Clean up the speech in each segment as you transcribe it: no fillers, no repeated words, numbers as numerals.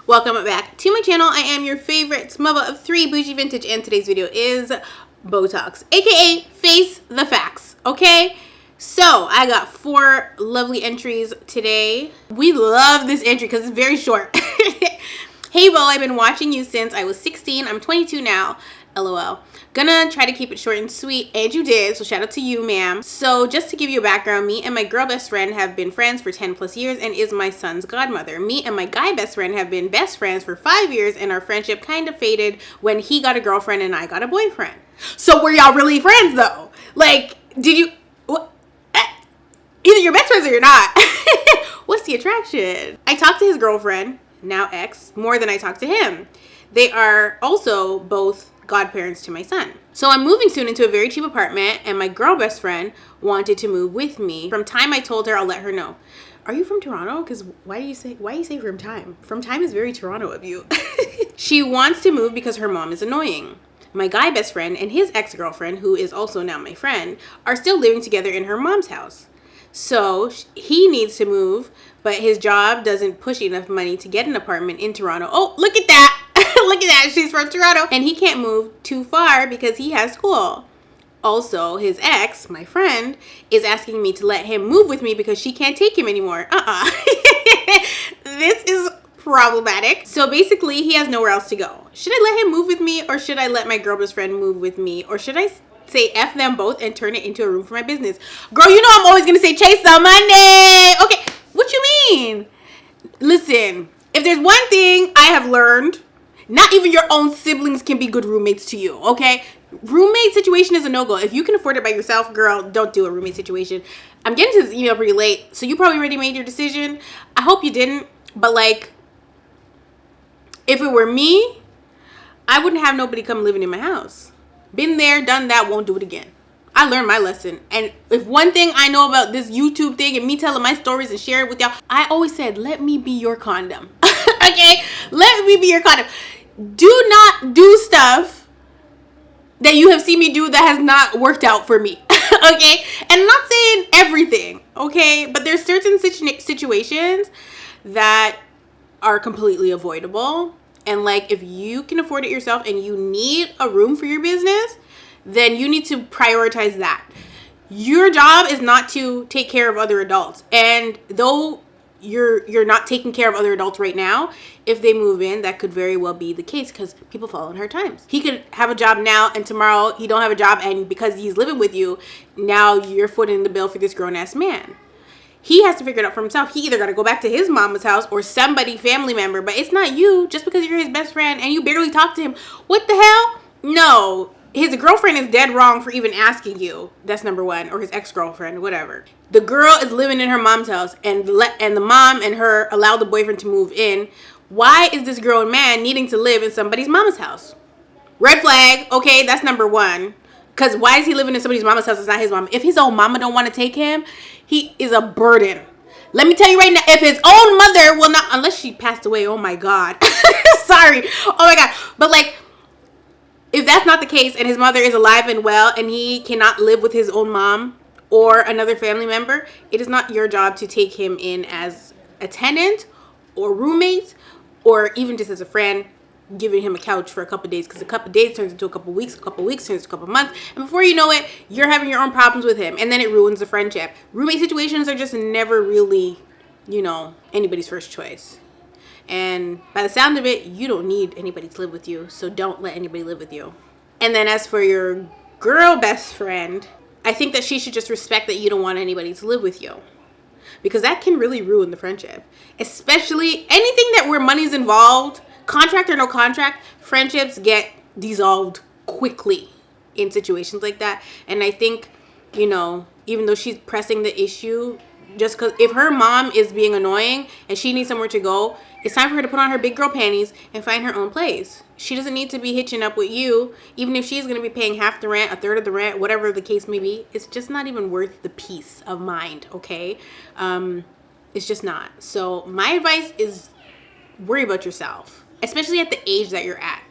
Welcome back to my channel. I am your favorite mother of three, Bougie Vintage, and today's video is Botox, aka Face the Facts, okay? So I got 4 lovely entries today. We love this entry because it's very short. Hey Bo, I've been watching you since I was 16. I'm 22 now. LOL. Gonna try to keep it short and sweet, and you did, so shout out to you, ma'am. So just to give you a background, me and my girl best friend have been friends for 10 plus years and is my son's godmother. Me and my guy best friend have been best friends for 5 years, and our friendship kind of faded when he got a girlfriend and I got a boyfriend. So were y'all really friends though? Like, did you, either you're best friends or you're not. What's the attraction? I talked to his girlfriend, now ex, more than I talked to him. They are also both godparents to my son. So I'm moving soon into a very cheap apartment, and my girl best friend wanted to move with me. From time I told her I'll let her know. Are you from Toronto? Because why you say from time? From time is very Toronto of you. She wants to move because her mom is annoying. My guy best friend and his ex-girlfriend, who is also now my friend, are still living together in her mom's house. So he needs to move, but his job doesn't push enough money to get an apartment in Toronto. Oh, look at that. Look at that. She's from Toronto. And he can't move too far because he has school. Also, his ex, my friend, is asking me to let him move with me because she can't take him anymore. This is problematic. So basically, he has nowhere else to go. Should I let him move with me, or should I let my girl best friend move with me? Or should I say F them both and turn it into a room for my business? Girl, you know I'm always going to say chase the money. Okay, what you mean? Listen, if there's one thing I have learned, not even your own siblings can be good roommates to you, okay? Roommate situation is a no-go. If you can afford it by yourself, girl, don't do a roommate situation. I'm getting to this email pretty late, so you probably already made your decision. I hope you didn't, but like, if it were me, I wouldn't have nobody come living in my house. Been there, done that, won't do it again. I learned my lesson. And if one thing I know about this YouTube thing and me telling my stories and sharing it with y'all, I always said, let me be your condom. Okay? Let me be your condom. Do not do stuff that you have seen me do that has not worked out for me. Okay? And I'm not saying everything, okay? But there's certain situations that are completely avoidable. And like, if you can afford it yourself and you need a room for your business, then you need to prioritize that. Your job is not to take care of other adults. And though you're not taking care of other adults right now, if they move in, that could very well be the case, because people fall in hard times. He could have a job now and tomorrow he don't have a job, and because he's living with you, now you're footing the bill for this grown-ass man. He has to figure it out for himself. He either got to go back to his mama's house or somebody, family member, but it's not you just because you're his best friend and you barely talk to him. What the hell? No. His girlfriend is dead wrong for even asking you. That's number one. Or his ex-girlfriend, whatever. The girl is living in her mom's house, and the mom and her allow the boyfriend to move in. Why is this grown man needing to live in somebody's mama's house? Red flag. Okay, that's number one. Because why is he living in somebody's mama's house? It's not his mom. If his own mama don't want to take him, he is a burden. Let me tell you right now, if his own mother will not, unless she passed away, oh my God. Sorry. Oh my God. But like, if that's not the case and his mother is alive and well and he cannot live with his own mom or another family member, it is not your job to take him in as a tenant or roommate, or even just as a friend, giving him a couch for a couple of days, because a couple of days turns into a couple of weeks turns into a couple of months, and before you know it, you're having your own problems with him, and then it ruins the friendship. Roommate situations are just never really, you know, anybody's first choice. And by the sound of it, you don't need anybody to live with you, so don't let anybody live with you. And then as for your girl best friend, I think that she should just respect that you don't want anybody to live with you, because that can really ruin the friendship. Especially anything that where money's involved, contract or no contract, friendships get dissolved quickly in situations like that. And I think, you know, even though she's pressing the issue, just because if her mom is being annoying and she needs somewhere to go, it's time for her to put on her big girl panties and find her own place. She doesn't need to be hitching up with you, even if she's going to be paying half the rent, a third of the rent, whatever the case may be. It's just not even worth the peace of mind, okay? It's just not. So my advice is worry about yourself, especially at the age that you're at.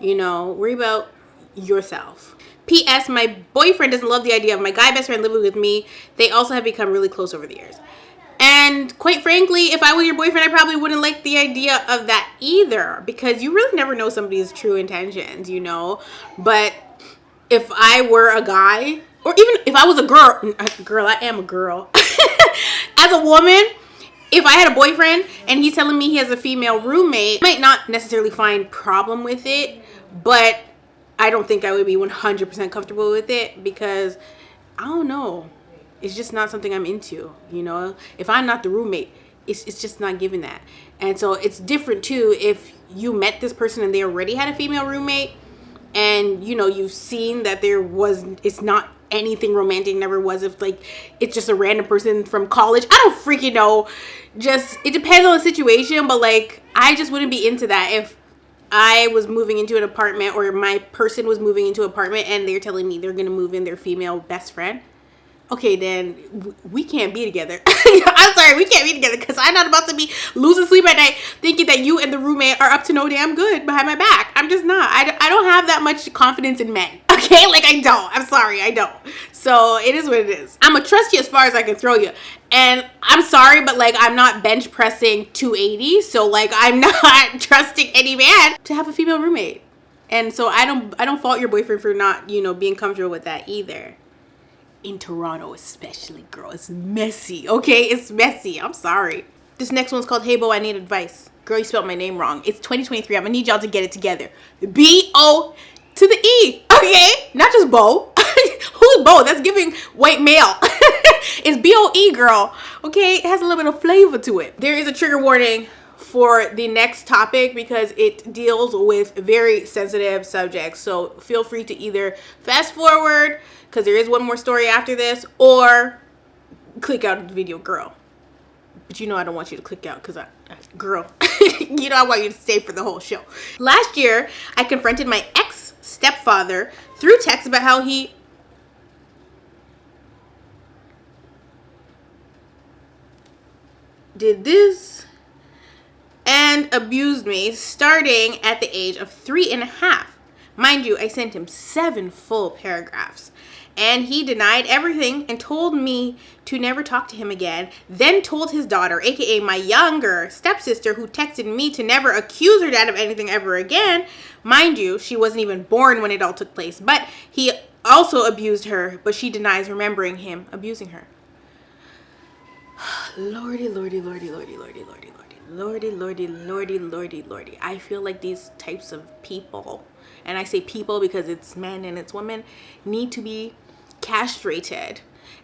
You know, worry about yourself. P.S. My boyfriend doesn't love the idea of my guy best friend living with me. They also have become really close over the years. And And quite frankly, if I was your boyfriend, I probably wouldn't like the idea of that either, because you really never know somebody's true intentions, you know. But if I were a guy, or even if I was a girl, I am a girl. As a woman, if I had a boyfriend and he's telling me he has a female roommate, I might not necessarily find problem with it, but I don't think I would be 100% comfortable with it, because I don't know. It's just not something I'm into, you know. If I'm not the roommate, it's just not given that. And so it's different too if you met this person and they already had a female roommate, and you know you've seen that it's not anything romantic, never was. If like it's just a random person from college, I don't freaking know. Just it depends on the situation, but like I just wouldn't be into that if I was moving into an apartment, or my person was moving into an apartment and they're telling me they're gonna move in their female best friend. Okay, then we can't be together. I'm sorry, we can't be together, because I'm not about to be losing sleep at night thinking that you and the roommate are up to no damn good behind my back. I'm just not. I don't have that much confidence in men. Okay, like I don't. I'm sorry, I don't. So it is what it is. I'm gonna trust you as far as I can throw you. And I'm sorry, but like I'm not bench pressing 280. So like I'm not trusting any man to have a female roommate. And so I don't fault your boyfriend for not, you know, being comfortable with that either. In Toronto especially, girl, it's messy. Okay, it's messy. I'm sorry. This next one's called Hey Bo, I Need Advice. Girl, you spelled my name wrong. It's 2023. I'm gonna need y'all to get it together. B-O to the E. Okay, not just Bo. Who's Bo? That's giving white male. It's B-O-E, girl. Okay, it has a little bit of flavor to it. There is a trigger warning for the next topic because it deals with very sensitive subjects. So feel free to either fast forward, because there is one more story after this, or click out of the video, girl. But you know I don't want you to click out, because girl, you know I want you to stay for the whole show. Last year, I confronted my ex-stepfather through text about how he did this and abused me starting at the age of 3.5. Mind you, I sent him 7 full paragraphs. And he denied everything and told me to never talk to him again. Then told his daughter, aka my younger stepsister, who texted me to never accuse her dad of anything ever again. Mind you, she wasn't even born when it all took place. But he also abused her, but she denies remembering him abusing her. Lordy, lordy, lordy, lordy, lordy, lordy, lordy, lordy, lordy, lordy, lordy, lordy. I feel like these types of people, and I say people because it's men and it's women, need to be castrated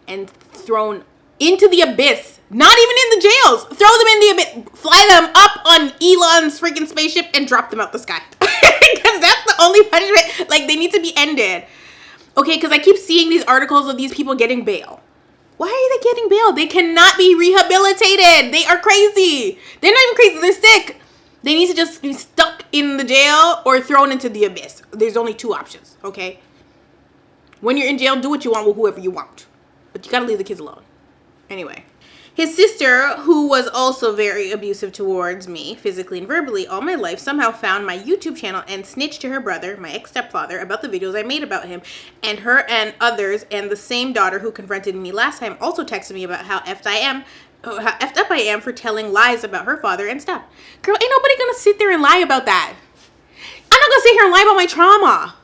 and thrown into the abyss. Not even in the jails. Throw them in the abyss. Fly them up on Elon's freaking spaceship and drop them out the sky. Because that's the only punishment. Like, they need to be ended. Okay, because I keep seeing these articles of these people getting bail. Why are they getting bail? They cannot be rehabilitated. They are crazy. They're not even crazy. They're sick. They need to just be stuck in the jail or thrown into the abyss. There's only 2 options, okay? When you're in jail, do what you want with whoever you want. But you gotta leave the kids alone. Anyway. His sister, who was also very abusive towards me, physically and verbally, all my life, somehow found my YouTube channel and snitched to her brother, my ex-stepfather, about the videos I made about him. And her and others, and the same daughter who confronted me last time, also texted me about how effed up I am for telling lies about her father and stuff. Girl, ain't nobody gonna sit there and lie about that. I'm not gonna sit here and lie about my trauma.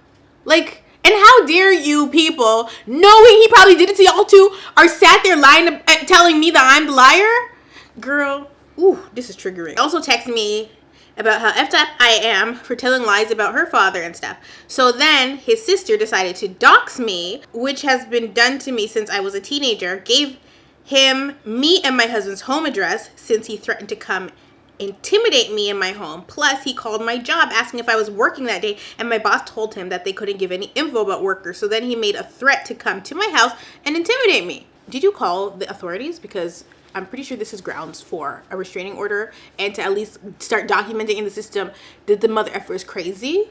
Like, and how dare you people, knowing he probably did it to y'all too, are sat there lying, telling me that I'm the liar? Girl, ooh, this is triggering. Also texted me about how effed up I am for telling lies about her father and stuff. So then his sister decided to dox me, which has been done to me since I was a teenager, gave him, me, and my husband's home address since he threatened to come intimidate me in my home. Plus, he called my job asking if I was working that day, and my boss told him that they couldn't give any info about workers. So then he made a threat to come to my house and intimidate me. Did you call the authorities? Because I'm pretty sure this is grounds for a restraining order and to at least start documenting in the system that the mother effer is crazy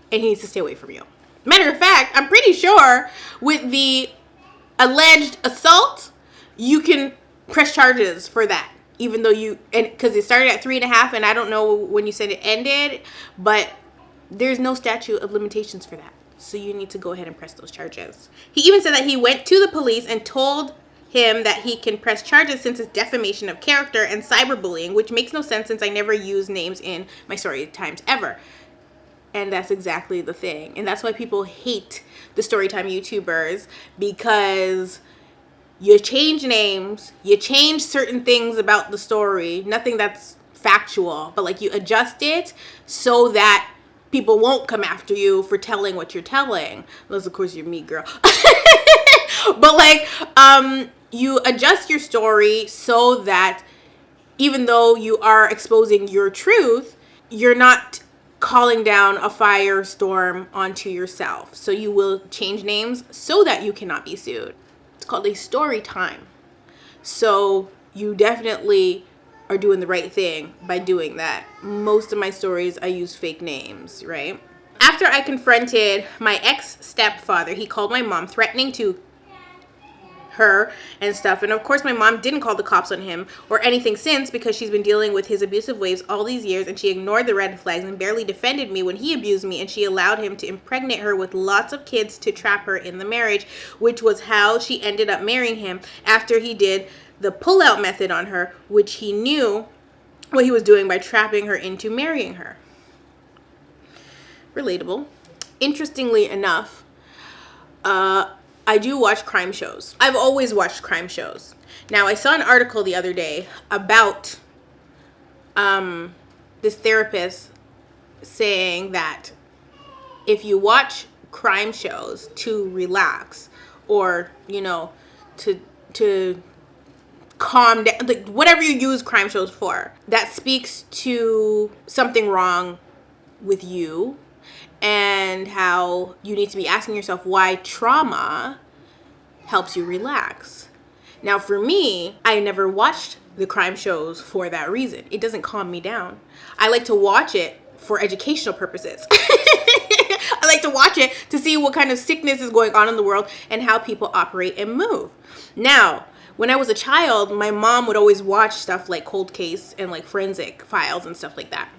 and he needs to stay away from you. Matter of fact, I'm pretty sure with the alleged assault, you can press charges for that. Even though because it started at 3.5, and I don't know when you said it ended, but there's no statute of limitations for that. So you need to go ahead and press those charges. He even said that he went to the police and told him that he can press charges since it's defamation of character and cyberbullying, which makes no sense since I never use names in my story times ever. And that's exactly the thing. And that's why people hate the Storytime YouTubers, because you change names, you change certain things about the story, nothing that's factual, but like you adjust it so that people won't come after you for telling what you're telling. Unless of course you're me, girl. But like, you adjust your story so that even though you are exposing your truth, you're not calling down a firestorm onto yourself. So you will change names so that you cannot be sued. It's called a story time. So you definitely are doing the right thing by doing that. Most of my stories, I use fake names, right? After I confronted my ex-stepfather, he called my mom, threatening to her and stuff. And of course, my mom didn't call the cops on him or anything since, because she's been dealing with his abusive ways all these years, and she ignored the red flags and barely defended me when he abused me, and she allowed him to impregnate her with lots of kids to trap her in the marriage, which was how she ended up marrying him after he did the pull-out method on her, which he knew what he was doing by trapping her into marrying her. Relatable. Interestingly enough, I do watch crime shows. I've always watched crime shows. Now, I saw an article the other day about this therapist saying that if you watch crime shows to relax, or, you know, to calm down, like whatever you use crime shows for, that speaks to something wrong with you, and how you need to be asking yourself why trauma helps you relax. Now, for me, I never watched the crime shows for that reason. It doesn't calm me down. I like to watch it for educational purposes. I like to watch it to see what kind of sickness is going on in the world and how people operate and move. Now, when I was a child, my mom would always watch stuff like Cold Case and like Forensic Files and stuff like that.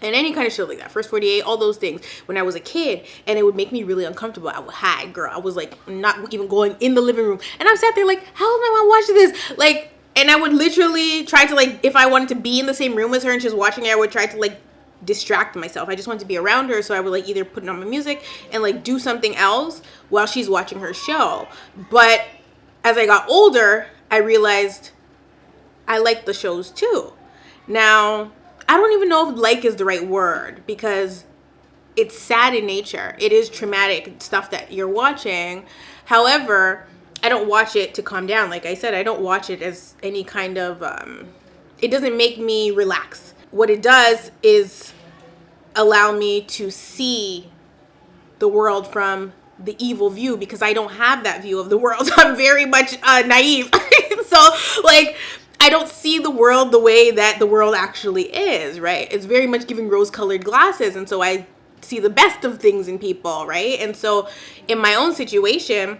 And any kind of show like that, First 48, all those things, when I was a kid, and it would make me really uncomfortable. I would hide, girl. I was like not even going in the living room. And I sat there like, how is my mom watching this? Like, and I would literally try to, like, if I wanted to be in the same room as her and she's watching it, I would try to like distract myself. I just wanted to be around her, so I would like either put on my music and like do something else while she's watching her show. But as I got older, I realized I liked the shows too. Now, I don't even know if like is the right word, because it's sad in nature. It is traumatic stuff that you're watching. However, I don't watch it to calm down. Like I said, I don't watch it as any kind of, it doesn't make me relax. What it does is allow me to see the world from the evil view, because I don't have that view of the world. I'm very much naive. So like, I don't see the world the way that the world actually is, right? It's very much giving rose-colored glasses, and so I see the best of things in people, right? And so in my own situation,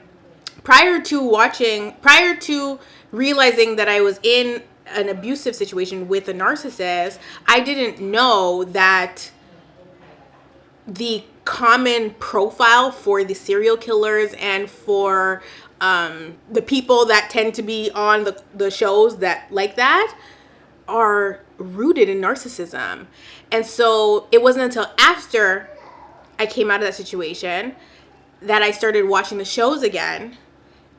prior to realizing that I was in an abusive situation with a narcissist, I didn't know that the common profile for the serial killers and for the people that tend to be on the shows that like that are rooted in narcissism. And so it wasn't until after I came out of that situation that I started watching the shows again.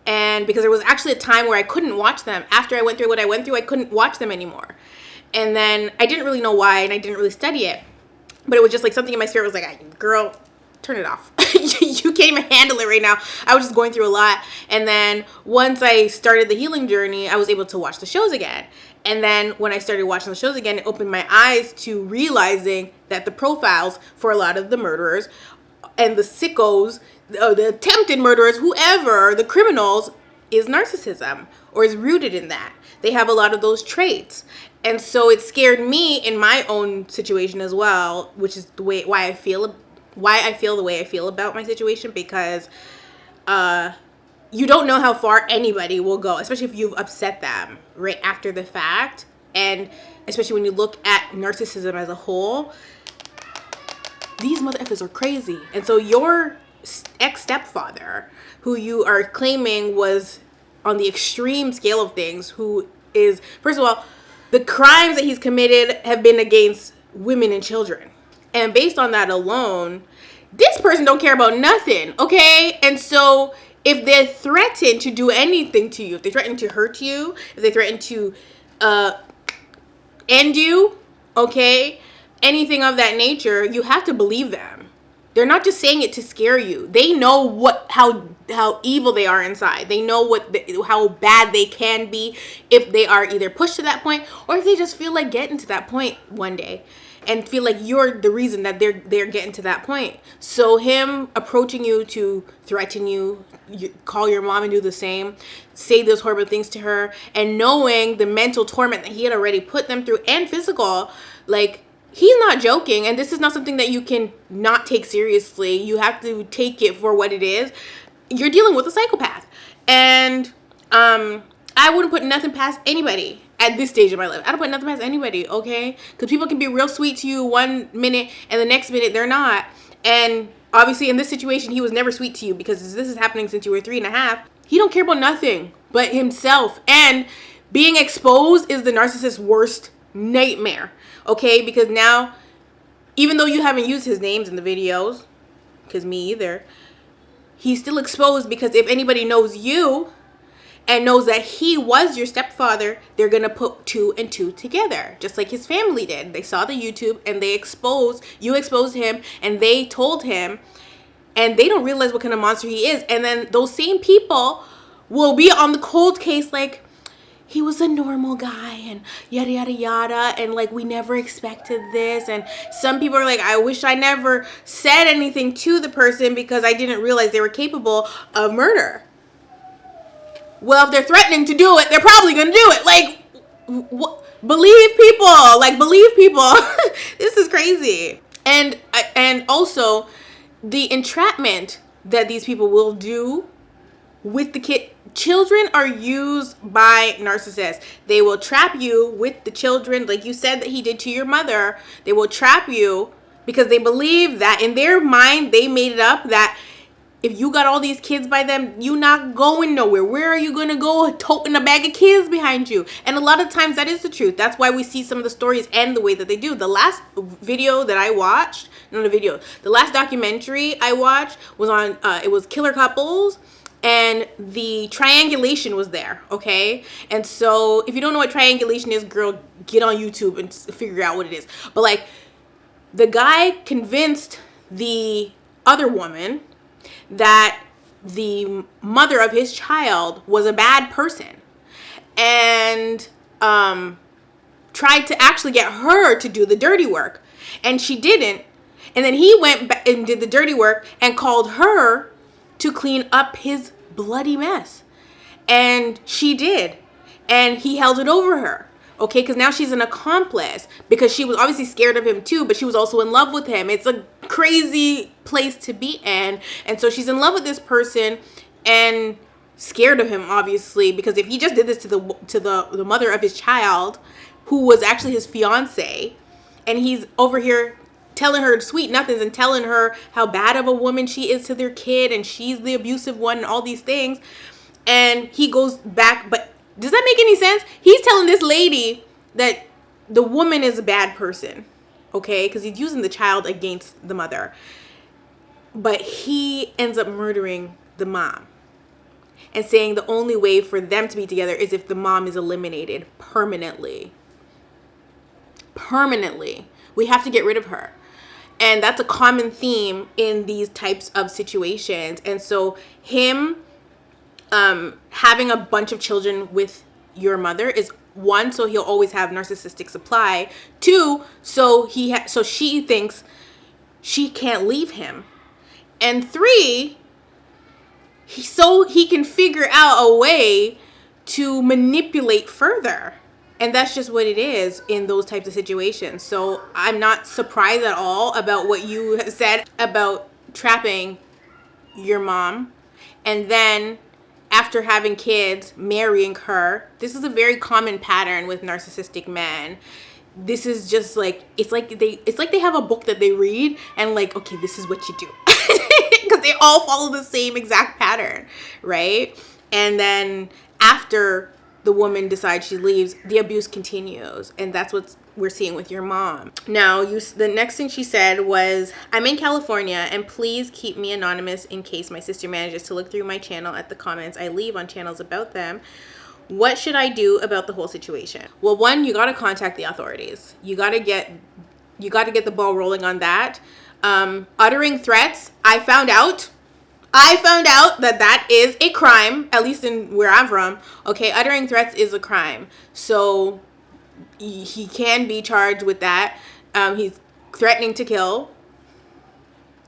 And because there was actually a time where I couldn't watch them. After I went through what I went through, I couldn't watch them anymore. And then I didn't really know why, and I didn't really study it. But it was just like something in my spirit was like, girl, turn it off. You can't even handle it right now. I was just going through a lot. And then once I started the healing journey, I was able to watch the shows again. And then when I started watching the shows again, it opened my eyes to realizing that the profiles for a lot of the murderers and the sickos, the attempted murderers, whoever, the criminals, is narcissism or is rooted in that. They have a lot of those traits. And so it scared me in my own situation as well, which is the way why I feel the way I feel about my situation, because you don't know how far anybody will go, especially if you've upset them right after the fact. And especially when you look at narcissism as a whole, these motherfuckers are crazy. And so your ex-stepfather, who you are claiming was on the extreme scale of things, who is, first of all, the crimes that he's committed have been against women and children. And based on that alone, this person don't care about nothing, okay? And so if they threaten to do anything to you, if they threaten to hurt you, if they threaten to end you, okay, anything of that nature, you have to believe them. They're not just saying it to scare you. They know how evil they are inside. They know how bad they can be if they are either pushed to that point, or if they just feel like getting to that point one day and feel like you're the reason that they're getting to that point. So him approaching you to threaten you, call your mom and do the same, say those horrible things to her, and knowing the mental torment that he had already put them through, and physical, like, he's not joking, and this is not something that you can not take seriously. You have to take it for what it is. You're dealing with a psychopath. And I wouldn't put nothing past anybody at this stage of my life. I don't put nothing past anybody, okay? Because people can be real sweet to you one minute, and the next minute they're not. And obviously in this situation, he was never sweet to you, because this is happening since you were 3.5. He don't care about nothing but himself. And being exposed is the narcissist's worst nightmare. Okay, because now, even though you haven't used his names in the videos, because me either, he's still exposed, because if anybody knows you and knows that he was your stepfather, they're going to put 2 and 2 together, just like his family did. They saw the YouTube and you exposed him, and they told him, and they don't realize what kind of monster he is. And then those same people will be on the cold case like, he was a normal guy and yada, yada, yada. And like, we never expected this. And some people are like, I wish I never said anything to the person because I didn't realize they were capable of murder. Well, if they're threatening to do it, they're probably going to do it. Like, believe people. Like, believe people. This is crazy. And also the entrapment that these people will do with the kid. Children are used by narcissists. They will trap you with the children, like you said that he did to your mother. They will trap you because they believe that in their mind, they made it up that if you got all these kids by them, you not going nowhere. Where are you going to go toting a bag of kids behind you? And a lot of times that is the truth. That's why we see some of the stories end the way that they do. The last video that I watched, the last documentary I watched was on, it was Killer Couples. And the triangulation was there, okay? And so if you don't know what triangulation is, girl, get on YouTube and figure out what it is. But like, the guy convinced the other woman that the mother of his child was a bad person, and tried to actually get her to do the dirty work. And she didn't. And then he went back and did the dirty work and called her to clean up his bloody mess. And she did. And he held it over her. Okay, because now she's an accomplice, because she was obviously scared of him too, but she was also in love with him. It's a crazy place to be in. And so she's in love with this person and scared of him, obviously, because if he just did this to the mother of his child, who was actually his fiance, and he's over here telling her sweet nothings and telling her how bad of a woman she is to their kid, and she's the abusive one and all these things. And he goes back, but does that make any sense? He's telling this lady that the woman is a bad person, okay? Because he's using the child against the mother. But he ends up murdering the mom and saying the only way for them to be together is if the mom is eliminated permanently. Permanently. We have to get rid of her. And that's a common theme in these types of situations. And so him having a bunch of children with your mother is, one, so he'll always have narcissistic supply. 2, so she thinks she can't leave him. And 3, so he can figure out a way to manipulate further. And that's just what it is in those types of situations. So I'm not surprised at all about what you said about trapping your mom. And then after having kids, marrying her. This is a very common pattern with narcissistic men. This is just like, it's like they have a book that they read and like, okay, this is what you do. Because they all follow the same exact pattern, right? And then after the woman decides she leaves, the abuse continues. And that's what we're seeing with your mom. Now, the next thing she said was, I'm in California and please keep me anonymous in case my sister manages to look through my channel at the comments I leave on channels about them. What should I do about the whole situation? Well, one, you got to contact the authorities. You got to get the ball rolling on that. Uttering threats, I found out that is a crime, at least in where I'm from. Okay, uttering threats is a crime. So he can be charged with that. He's threatening to kill.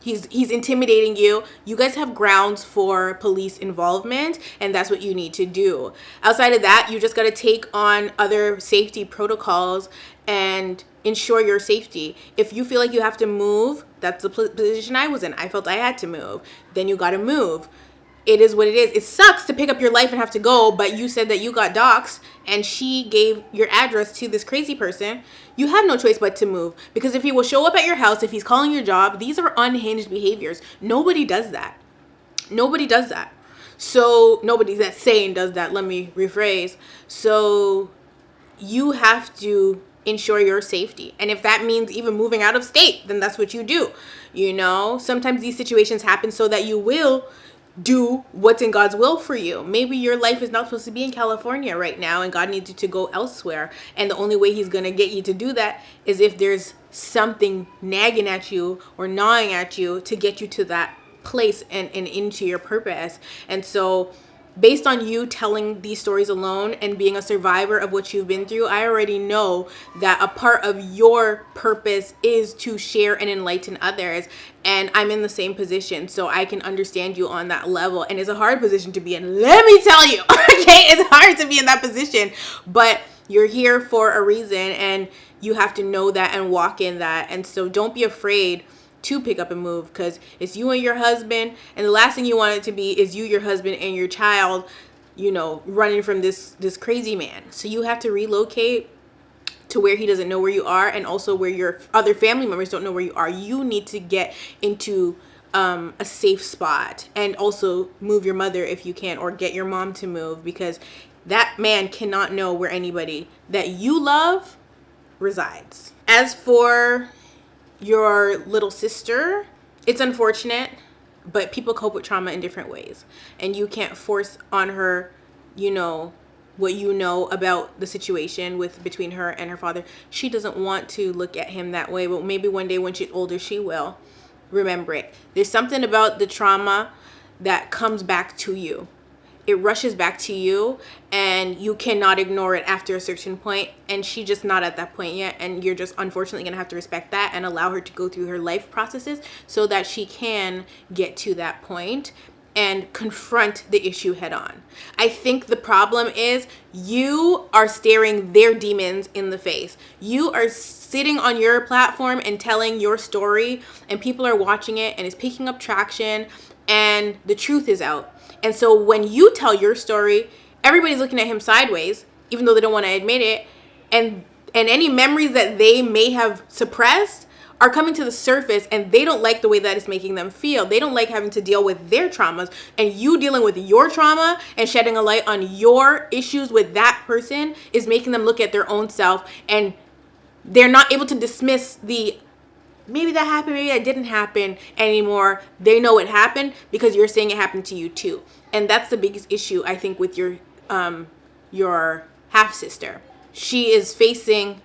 He's intimidating you. You guys have grounds for police involvement, and that's what you need to do. Outside of that, you just got to take on other safety protocols and ensure your safety. If you feel like you have to move, that's the position I was in. I felt I had to move. Then you got to move. It is what it is. It sucks to pick up your life and have to go, but you said that you got doxxed and she gave your address to this crazy person. You have no choice but to move, because if he will show up at your house, if he's calling your job, these are unhinged behaviors. Nobody does that. Nobody does that. So nobody that's sane does that. Let me rephrase. So you have to ensure your safety. And if that means even moving out of state, then that's what you do. You know, sometimes these situations happen so that you will do what's in God's will for you. Maybe your life is not supposed to be in California right now and God needs you to go elsewhere. And the only way he's going to get you to do that is if there's something nagging at you or gnawing at you to get you to that place and into your purpose. And so based on you telling these stories alone and being a survivor of what you've been through, I already know that a part of your purpose is to share and enlighten others. And I'm in the same position, so I can understand you on that level. And it's a hard position to be in, let me tell you. Okay, it's hard to be in that position, but you're here for a reason and you have to know that and walk in that. And so don't be afraid to pick up and move, because it's you and your husband, and the last thing you want it to be is you, your husband, and your child, you know, running from this crazy man. So you have to relocate to where he doesn't know where you are, and also where your other family members don't know where you are. You need to get into a safe spot, and also move your mother if you can, or get your mom to move, because that man cannot know where anybody that you love resides. As for your little sister, it's unfortunate, but people cope with trauma in different ways, and you can't force on her, you know, what you know about the situation between her and her father. She doesn't want to look at him that way, but maybe one day when she's older she will remember it. There's something about the trauma that comes back to you. It rushes back to you, and you cannot ignore it after a certain point, and she's just not at that point yet, and you're just unfortunately gonna have to respect that and allow her to go through her life processes so that she can get to that point and confront the issue head on. I think the problem is you are staring their demons in the face. You are sitting on your platform and telling your story, and people are watching it, and it's picking up traction, and the truth is out. And so when you tell your story, everybody's looking at him sideways, even though they don't want to admit it. And any memories that they may have suppressed are coming to the surface, and they don't like the way that it's making them feel. They don't like having to deal with their traumas, and you dealing with your trauma and shedding a light on your issues with that person is making them look at their own self, and they're not able to dismiss the maybe that happened, maybe that didn't happen anymore. They know it happened because you're saying it happened to you too. And that's the biggest issue, I think, with your half-sister. She is facing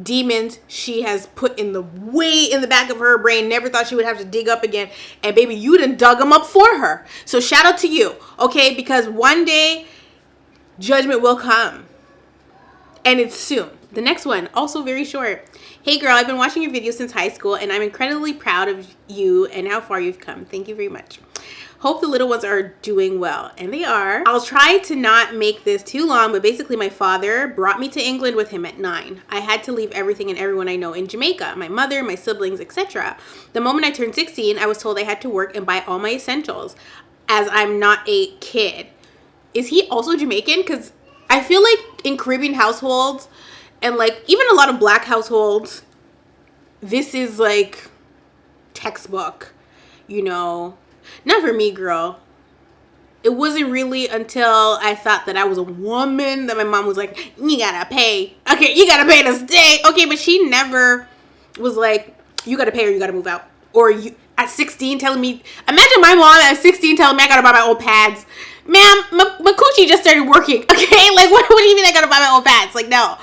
demons she has put way in the back of her brain, never thought she would have to dig up again. And baby, you done dug them up for her. So shout out to you, okay? Because one day, judgment will come. And it's soon. The next one, also very short. Hey girl, I've been watching your videos since high school, and I'm incredibly proud of you and how far you've come. Thank you very much. Hope the little ones are doing well. And they are. I'll try to not make this too long, but basically my father brought me to England with him at 9. I had to leave everything and everyone I know in Jamaica, my mother, my siblings, etc. The moment I turned 16, I was told I had to work and buy all my essentials, as I'm not a kid. Is he also Jamaican? Because I feel like in Caribbean households, and like even a lot of black households, this is like textbook, you know. Not for me, girl. it wasn't really until I thought that I was a woman that my mom was like, you gotta pay. Okay, you gotta pay to stay. Okay, but she never was like, you gotta pay or you gotta move out. Or you at 16 telling me, imagine my mom at 16 telling me I gotta buy my own pads. Ma'am, my coochie just started working. Okay, like what do you mean I gotta buy my own pads? Like, no,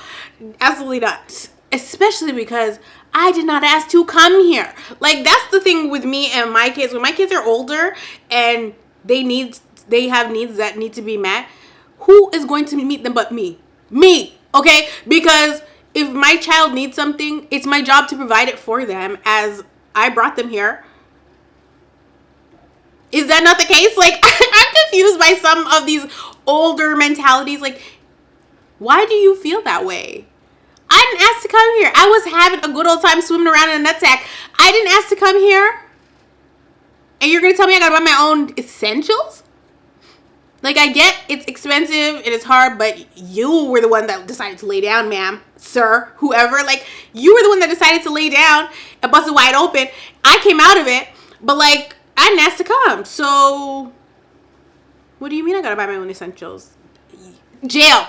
absolutely not. Especially because I did not ask to come here. Like, that's the thing with me and my kids. When my kids are older and they have needs that need to be met, who is going to meet them but me? Me, okay? Because if my child needs something, it's my job to provide it for them as I brought them here. Is that not the case? Like, I'm confused by some of these older mentalities. Like, why do you feel that way? I didn't ask to come here. I was having a good old time swimming around in a nutsack. I didn't ask to come here. And you're going to tell me I got to buy my own essentials? Like, I get it's expensive and it's hard, but you were the one that decided to lay down, ma'am, sir, whoever. Like, you were the one that decided to lay down and bust it wide open. I came out of it, but, like, I didn't ask to come. So, what do you mean I got to buy my own essentials? Jail.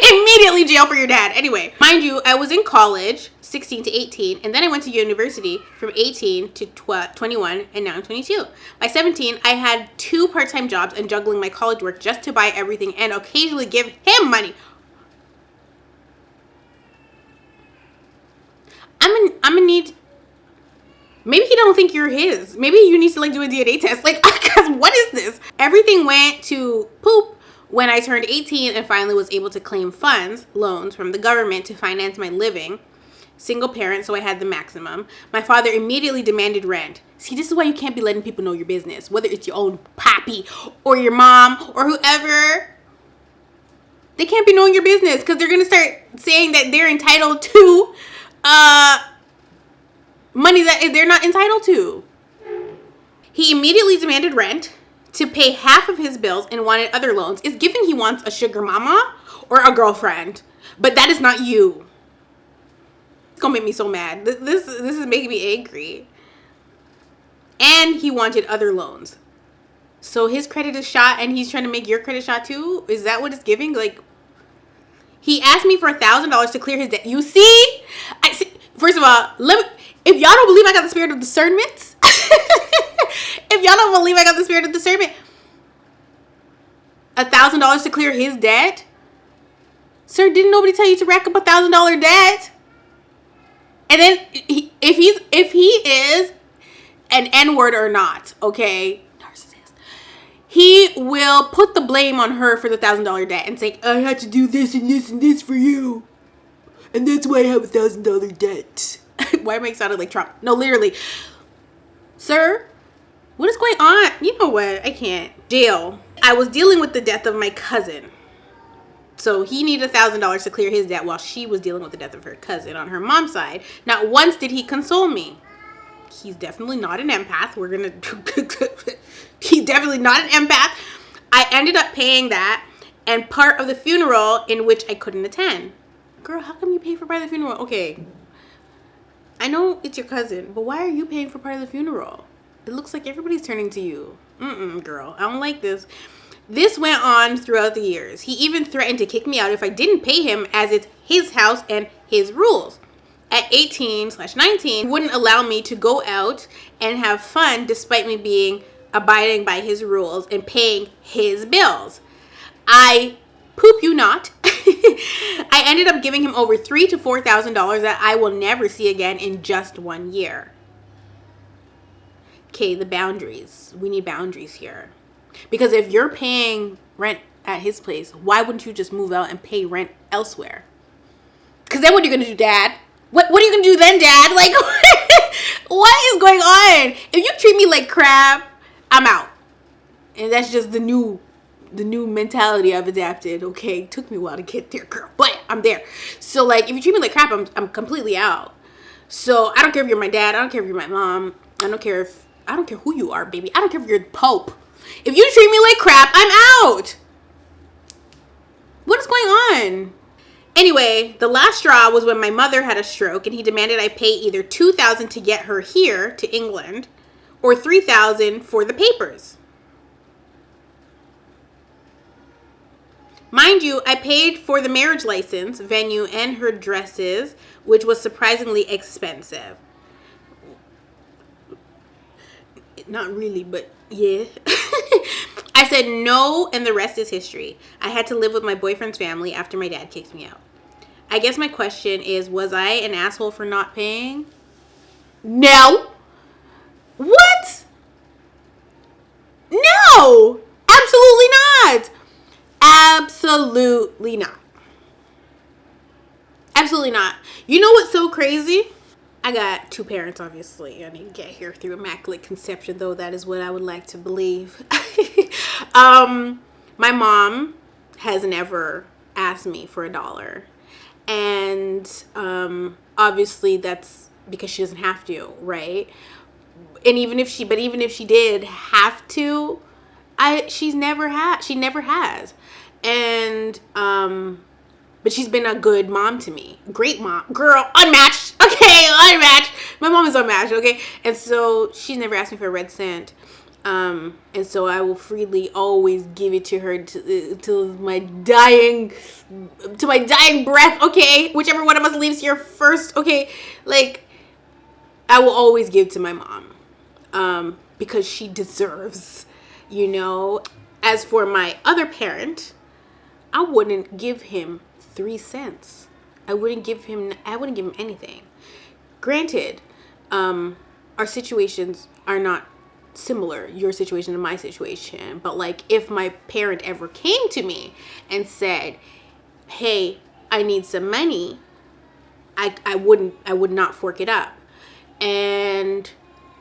Immediately jail for your dad. Anyway, mind you, I was in college, 16 to 18, and then I went to university from 18 to 21, and now I'm 22. By 17, I had 2 part-time jobs and juggling my college work just to buy everything and occasionally give him money. I'm gonna need... Maybe he don't think you're his. Maybe you need to, like, do a DNA test. Like, because what is this? Everything went to poop when I turned 18 and finally was able to claim loans from the government to finance my living. Single parent, so I had the maximum. My father immediately demanded rent. See, this is why you can't be letting people know your business, whether it's your own pappy or your mom or whoever. They can't be knowing your business because they're going to start saying that they're entitled to money that they're not entitled to. He immediately demanded rent to pay half of his bills and wanted other loans. It's given he wants a sugar mama or a girlfriend, but that is not you. It's gonna make me so mad. This is making me angry. And he wanted other loans. So his credit is shot and he's trying to make your credit shot too? Is that what it's giving? Like, he asked me for $1,000 to clear his debt. You see? First of all, if y'all don't believe I got the spirit of discernment, if y'all don't believe I got the spirit of discernment, $1,000 to clear his debt? Sir, didn't nobody tell you to rack up $1,000 debt? And then if he is an N-word or not, okay, narcissist, he will put the blame on her for the $1,000 debt and say, I had to do this and this and this for you, and that's why I have $1,000 debt. Why am I sounding like Trump? No, literally. Sir, what is going on? You know what? I can't. Jail. I was dealing with the death of my cousin. So he needed $1,000 to clear his debt while she was dealing with the death of her cousin on her mom's side. Not once did he console me. He's definitely not an empath. He's definitely not an empath. I ended up paying that and part of the funeral in which I couldn't attend. Girl, how come you pay for part of the funeral? Okay. I know it's your cousin, but why are you paying for part of the funeral? It looks like everybody's turning to you. Girl, I don't like this. This went on throughout the years. He even threatened to kick me out if I didn't pay him, as it's his house and his rules. At 18/19, he wouldn't allow me to go out and have fun despite me abiding by his rules and paying his bills. I poop you not. I ended up giving him over $3,000 to $4,000 that I will never see again in just 1 year. Okay, the boundaries. We need boundaries here. Because if you're paying rent at his place, why wouldn't you just move out and pay rent elsewhere? Because then what are you going to do, Dad? What are you going to do then, Dad? Like, what is going on? If you treat me like crap, I'm out. And that's just the new mentality I've adapted. Okay, it took me a while to get there, girl, but I'm there. So, like, if you treat me like crap, I'm completely out. So I don't care if you're my dad. I don't care if you're my mom. I don't care who you are, baby. I don't care if you're the Pope. If you treat me like crap, I'm out. What is going on? Anyway, the last straw was when my mother had a stroke and he demanded I pay either $2,000 to get her here to England or $3,000 for the papers. Mind you, I paid for the marriage license, venue, and her dresses, which was surprisingly expensive. Not really, but yeah. I said no, and the rest is history. I had to live with my boyfriend's family after my dad kicked me out. I guess my question is, was I an asshole for not paying? No. What? No. Absolutely not. Absolutely not. Absolutely not. You know what's so crazy? I got two parents, obviously. I didn't get here through immaculate conception, though that is what I would like to believe. My mom has never asked me for $1. And obviously that's because she doesn't have to, right? And even if she did have to, she never has. And but she's been a good mom to me. Great mom. Girl, unmatched. Okay, unmatched. My mom is unmatched, okay? And so she's never asked me for a red cent. And so I will freely always give it to her till my dying breath, okay? Whichever one of us leaves here first, okay? Like, I will always give to my mom. Because she deserves, you know. As for my other parent, I wouldn't give him 3 cents. I wouldn't give him anything. Granted, our situations are not similar, your situation and my situation, but like if my parent ever came to me and said, hey, I need some money, I would not fork it up. And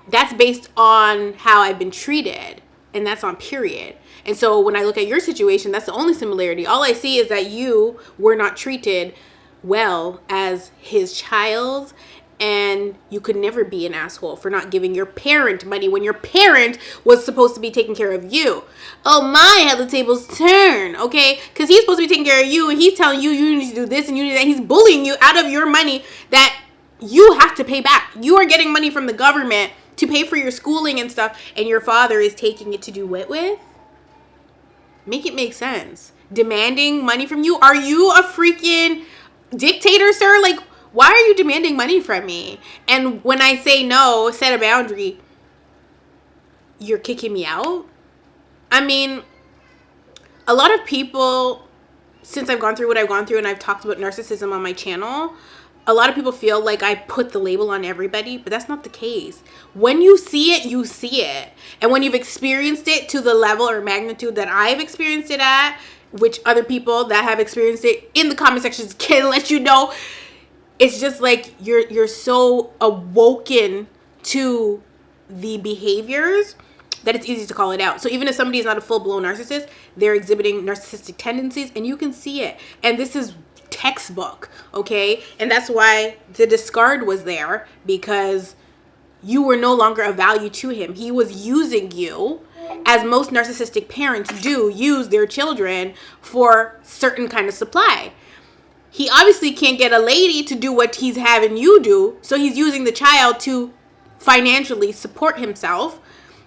that's based on how I've been treated, and that's on period. And so when I look at your situation, that's the only similarity. All I see is that you were not treated well as his child, and you could never be an asshole for not giving your parent money when your parent was supposed to be taking care of you. Oh my, how the tables turn, okay? Because he's supposed to be taking care of you, and he's telling you you need to do this and you need that. He's bullying you out of your money that you have to pay back. You are getting money from the government to pay for your schooling and stuff, and your father is taking it to do what with? Make it make sense. Demanding money from you? Are you a freaking dictator, sir? Like, why are you demanding money from me? And when I say no, set a boundary, you're kicking me out? I mean, a lot of people, since I've gone through what I've gone through and I've talked about narcissism on my channel, a lot of people feel like I put the label on everybody, but that's not the case. When you see it, you see it. And when you've experienced it to the level or magnitude that I've experienced it at, which other people that have experienced it in the comment sections can let you know, it's just like you're so awoken to the behaviors that it's easy to call it out. So even if somebody is not a full-blown narcissist, they're exhibiting narcissistic tendencies, and you can see it. And this is textbook, okay? And that's why the discard was there, because you were no longer of value to him. He was using you, as most narcissistic parents do use their children for certain kind of supply. He obviously can't get a lady to do what he's having you do, so he's using the child to financially support himself,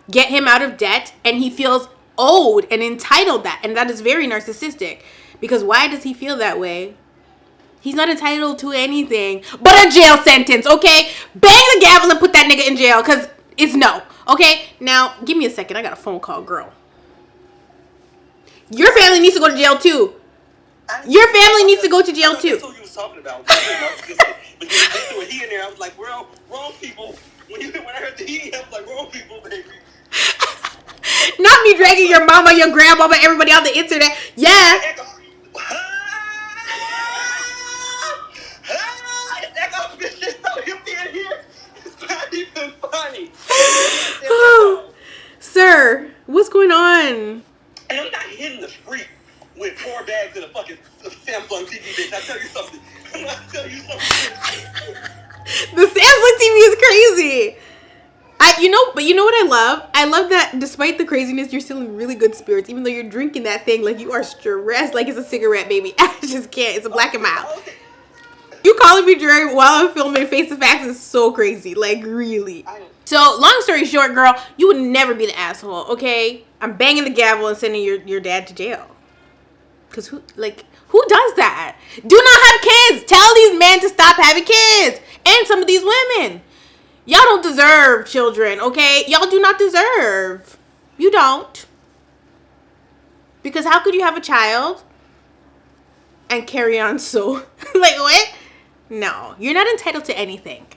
get him out of debt, and he feels owed and entitled that. And that is very narcissistic, because why does he feel that way? He's not entitled to anything but a jail sentence, okay? Bang the gavel and put that nigga in jail, because it's no, okay? Now, give me a second. I got a phone call, girl. Your family needs to go to jail, too. Your family needs to go to jail, too. That's what you was talking about. But then he in there, I was like, wrong people. When I heard the he, I was like, wrong people, baby. Not me dragging your mama, your grandmama, everybody on the internet. Yeah. Sir, what's going on? And I'm not hitting the street with 4 bags in a fucking Samsung TV, bitch. I tell you something. The Samsung TV is crazy. But you know what I love? I love that despite the craziness, you're still in really good spirits, even though you're drinking that thing like you are stressed, like it's a cigarette, baby. I just can't. It's a black and mild. You calling me while I'm filming Face the Facts is so crazy. Like, really. So, long story short, girl, you would never be the asshole, okay? I'm banging the gavel and sending your dad to jail. Because who does that? Do not have kids. Tell these men to stop having kids. And some of these women. Y'all don't deserve children, okay? Y'all do not deserve. You don't. Because how could you have a child and carry on so? Like, what? No. You're not entitled to anything.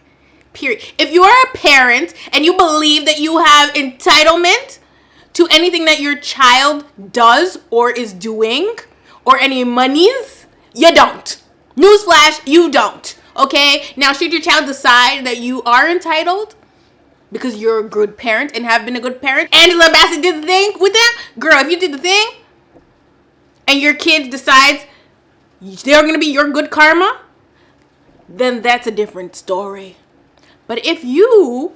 Period. If you are a parent and you believe that you have entitlement to anything that your child does or is doing, or any monies, you don't. Newsflash, you don't. Okay? Now, should your child decide that you are entitled because you're a good parent and have been a good parent, Angela Bassett did the thing with them, girl, if you did the thing and your kid decides they're going to be your good karma, then that's a different story. But if you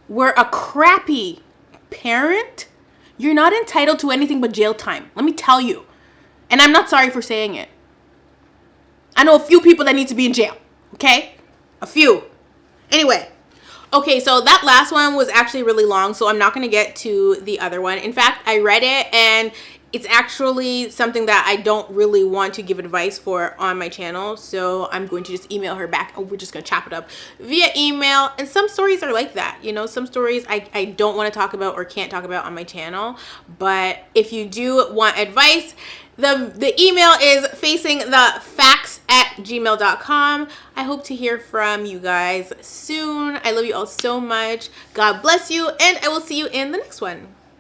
were a crappy parent, you're not entitled to anything but jail time. Let me tell you. And I'm not sorry for saying it. I know a few people that need to be in jail. Okay? A few. Anyway. Okay, so that last one was actually really long, so I'm not going to get to the other one. In fact, I read it, and it's actually something that I don't really want to give advice for on my channel, so I'm going to just email her back, and we're just going to chop it up via email. And some stories are like that, you know, some stories I don't want to talk about or can't talk about on my channel. But if you do want advice, the email is facingthefacts@gmail.com. I hope to hear from you guys soon. I love you all so much. God bless you, and I will see you in the next one.